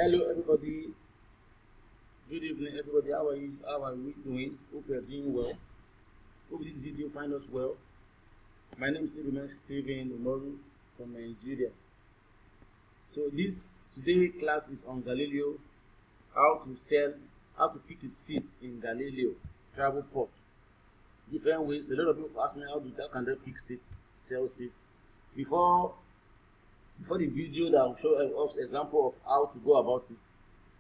Hello everybody, good evening everybody. How are you? How are we doing? Hope you are doing well. Hope this video find us well. My name is Steven Umoru from Nigeria. So this today class is on Galileo, how to pick a seat in Galileo Travelport. Different ways. A lot of people ask me how can they pick seat, sell seat. Before the video that will show us example of how to go about it,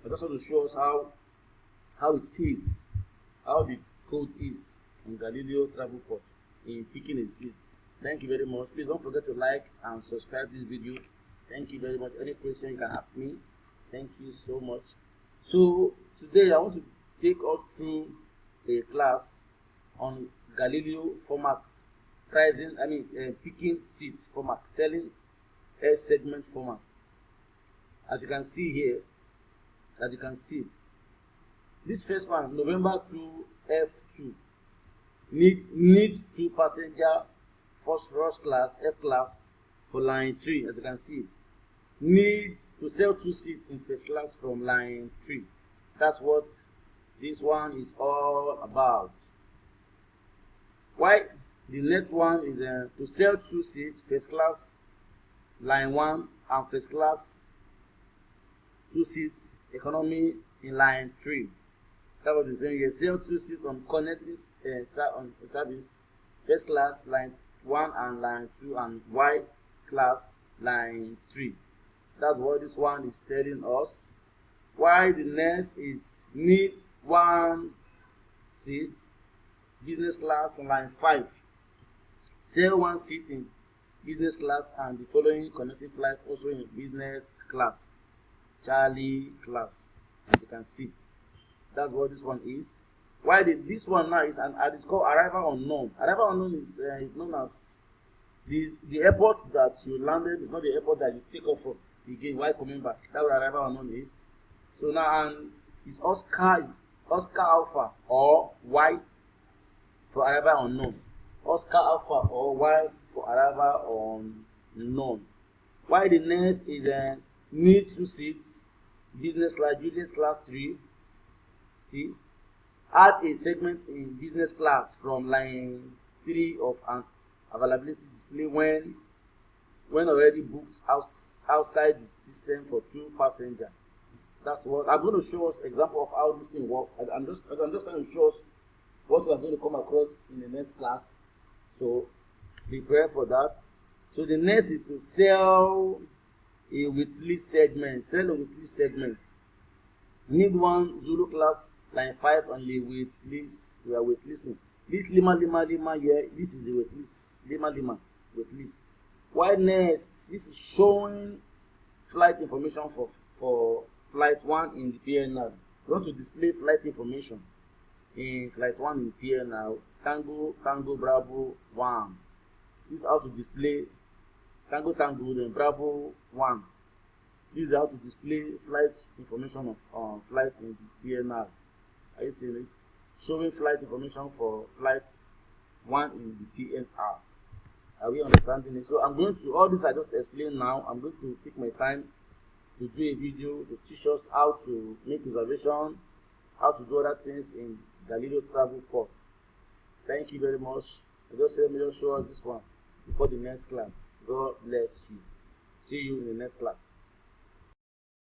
I just want to show us how it is, how the code is on Galileo Travelport in picking a seat. Thank you very much. Please don't forget to like and subscribe this video. Thank you very much. Any question you can ask me. Thank you so much. So today I want to take us through a class on Galileo format, picking seat format, selling a segment format. As you can see here, this first one, November to F2, need 2 passenger first class F class for line 3. As you can see, need to sell 2 seats in first class from line 3. That's what this one is all about. Why the next one is to sell 2 seats first class line 1 and first class 2 seats economy in line 3. That was the same here. Sell 2 seats on connecting service first class line 1 and line 2 and Y class line 3. That's what this one is telling us. Why the next is need 1 seat business class line 5. Sell 1 seat in business class and the following connecting flight also in business class, Charlie class. As you can see, that's what this one is. Why this one now is it's called arrival unknown. Arrival unknown is known as the airport that you landed is not the airport that you take off from again while coming back. That's what arrival unknown is. So now it's Oscar Alpha or Y for arrival unknown. Oscar Alpha or Y for arrival unknown. Why the next is need 2 seats business class Julius class 3. See, add a segment in business class from line 3 of an availability display when already booked outside the system for 2 passengers. That's what I'm going to show us example of how this thing works. I'm just trying to show us what we are going to come across in the next class. So prepare for that. So the next is to sell a weekly segment. Need 1 Zulu class line 5 only with list. We are with listening. This Lima here. This is the wait list. Lima wait list. Why next? This is showing flight information for flight 1 in the PNR. We want to display flight information in flight 1 in PNR. Tango Bravo 1. This is how to display Tango then Bravo 1. This is how to display flight information on flight in the PNR. Are you seeing it? Showing flight information for flight 1 in the PNR. Are we understanding it? So I'm going to all this I just explained now. I'm going to take my time to do a video to teach us how to make reservation, how to do other things in Galileo Travelport. Thank you very much. Let me just show us this one before the next class. God bless you. See you in the next class.